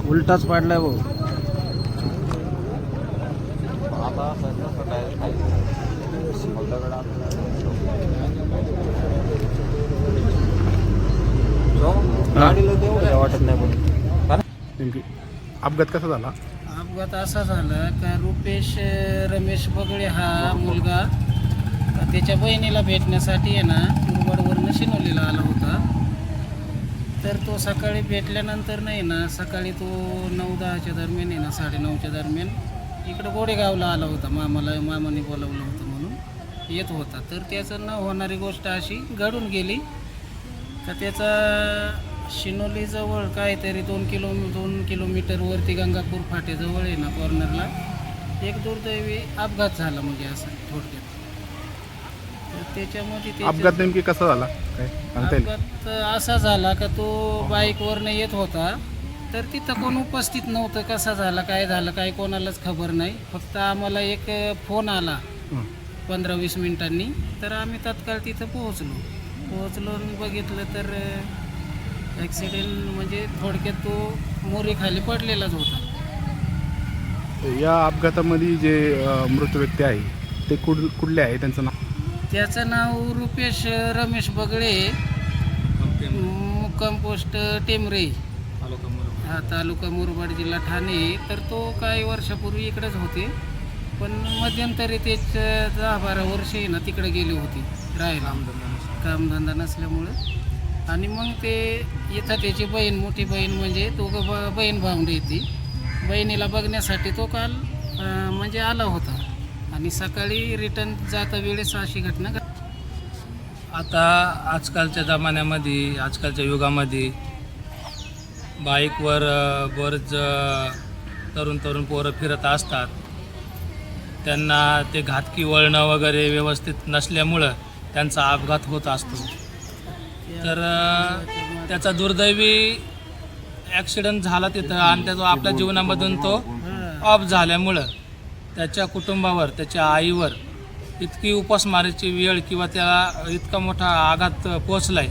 उलटाच पाडलाय भाऊ. वाटत नाही पण नेमकी अपघात कसा झाला? अपघात असा झाला का रुपेश रमेश बगळे हा मुलगा त्याच्या बहिणीला भेटण्यासाठी आहे ना मुरबाडवरनं शिनोलीला आला होता. तर तो सकाळी भेटल्यानंतर नाही ना सकाळी तो 9-10च्या दरम्यान आहे ना 9:30च्या दरम्यान इकडं गोडेगावला आला होता. मामाने बोलावलं होतं म्हणून येत होता. तर त्याचं न होणारी गोष्ट अशी घडून गेली का त्याचा शिनोलीजवळ काहीतरी 2 किलोमीटरवरती गंगापूर फाटेजवळ आहे ना कॉर्नरला एक दुर्दैवी अपघात झाला. म्हणजे असं थोडक्यात. तर त्याच्यामध्ये अपघात नेमकी कसा झाला काय सांगता येईल? अपघात असा झाला का तो बाईकवरनं येत होता. तर तिथं कोण उपस्थित नव्हतं. कसा झाला काय झालं काय कोणालाच खबर नाही. फक्त आम्हाला एक फोन आला 15-20 मिनिटांनी. तर आम्ही तात्काळ तिथं पोहोचलो आणि बघितलं तर ॲक्सिडेंट म्हणजे थोडक्यात तो मोरीखाली पडलेलाच होता. या अपघातामध्ये जे मृत व्यक्ती आहे ते कुठले आहे त्यांचं नाव? त्याचं नाव रुपेश रमेश बगळे, मुक्काम पोस्ट टेमरे, हा तालुका मुरबाड जिल्हा ठाणे. तर तो काही वर्षापूर्वी इकडेच होते पण मध्यंतरी तेच 10-12 वर्षे ना तिकडे गेले होते राहायला कामधंदा नसल्यामुळं. आणि मग ते इथं त्याची बहीण मोठी बहीण म्हणजे दोघं बहीण भावंडे येते. बहिणीला बघण्यासाठी तो काल म्हणजे आला होता आणि सकाळी रिटर्न जाता वेळेस अशी घटना आता आजकालच्या जमान्यामध्ये आजकालच्या युगामध्ये बाईकवर बरेच तरुण पोरं फिरत असतात. त्यांना ते घातकी वळणं वगैरे व्यवस्थित नसल्यामुळं त्यांचा अपघात होत असतो. तर त्याचा दुर्दैवी ॲक्सिडेंट झाला तिथं आणि त्याचा आपल्या जीवनामधून तो ऑफ झाल्यामुळं त्याच्या कुटुंबावर त्याच्या आईवर इतकी उपासमारीची वेळ किंवा त्याला इतका मोठा आघात पोचला आहे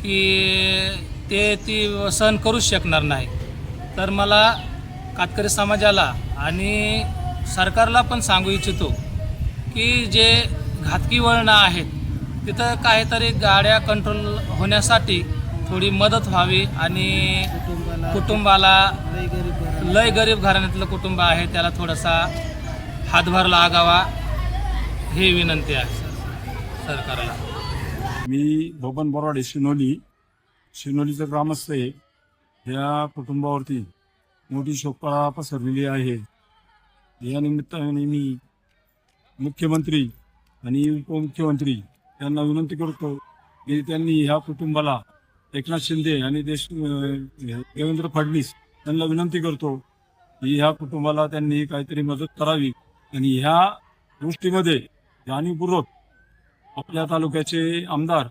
की ती सहन करूच शकणार नाही. तर मला कातकरी समाजाला आणि सरकारला पण सांगू इच्छितो की जे घातकी वळणं आहेत तिथं काहीतरी गाड्या कंट्रोल होण्यासाठी थोडी मदत व्हावी आणि कुटुंबाला लय गरीब घराण्यातलं कुटुंब आहे त्याला थोडासा हातभार लागावा ही विनंती आहे सरकारला. मी बबन बोराडे शिनोलीचं ग्रामस्थ आहे. या कुटुंबावरती मोठी शोककळा पसरलेली आहे. या निमित्ताने मी मुख्यमंत्री आणि उपमुख्यमंत्री यांना विनंती करतो की त्यांनी ह्या कुटुंबाला एकनाथ शिंदे आणि देवेंद्र फडणवीस यांना विनंती करतो की ह्या कुटुंबाला त्यांनी काहीतरी मदत करावी आणि ह्या गोष्टीमध्ये जाणीवपूर्वक आपल्या तालुक्याचे आमदार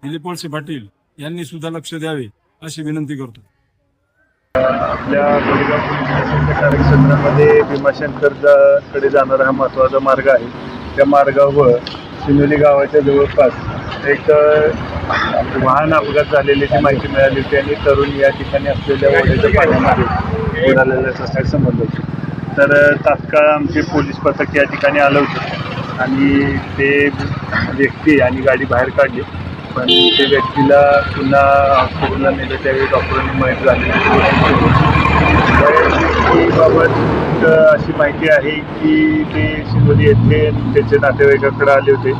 दिलीप वळसे पाटील यांनी सुद्धा लक्ष द्यावे अशी विनंती करतो. आपल्या गोरेगाव पोलीस स्टेशनच्या कार्यक्षेत्रामध्ये भीमाशंकरकडे जाणारा हा महत्त्वाचा मार्ग आहे. त्या मार्गावर शिनोली गावाच्या जवळपास एक वाहन अपघात झालेल्याची माहिती मिळाली होती आणि तरुण या ठिकाणी असलेल्या ओढ्याच्या पाण्यामध्ये बुडालेल्याचं असं समजलं होतं. तर तात्काळ आमचे पोलीस पथक या ठिकाणी आलं होतं आणि ते व्यक्ती आणि गाडी बाहेर काढली. पण ते व्यक्तीला पुन्हा हॉस्पिटलला नेलं त्यावेळी डॉक्टरांनी माहीत झाली. बाबत अशी माहिती आहे की ते शिनोली येथे त्यांचे नातेवाईकाकडे आले होते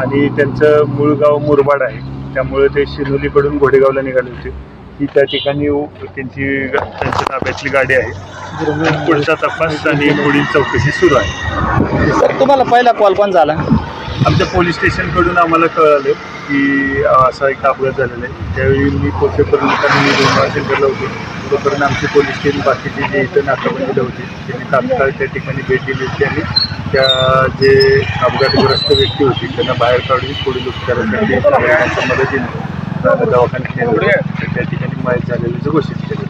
आणि त्यांचं मूळ गाव मुरबाड आहे. त्यामुळे ते शिनोलीकडून घोडेगावला निघाले होते. ही त्या ठिकाणी त्यांच्या ताब्यातली गाडी आहे. पुढचा तपास आणि पुढील चौकशी सुरू आहे. सर तुम्हाला पहिला कॉल पण झाला? आमच्या पोलीस स्टेशनकडून आम्हाला कळालं की असा एक अपघात झालेला आहे. त्यावेळी मी पोहोचेपर्यंत मी भीमाशंकरला होते. तोपर्यंत आमचे पोलीस टीम बाकीचे जे इथं नाकाबंदीला होते त्यांनी तात्काळ त्या ठिकाणी भेट दिली होती आणि त्या जे अपघातग्रस्त व्यक्ती होती त्यांना बाहेर काढून पुढील उपचारासाठी सगळ्यांच्या मदतीने दवाखान्यात नेलं. त्या ठिकाणी माहीत झालेलं घोषित केलं.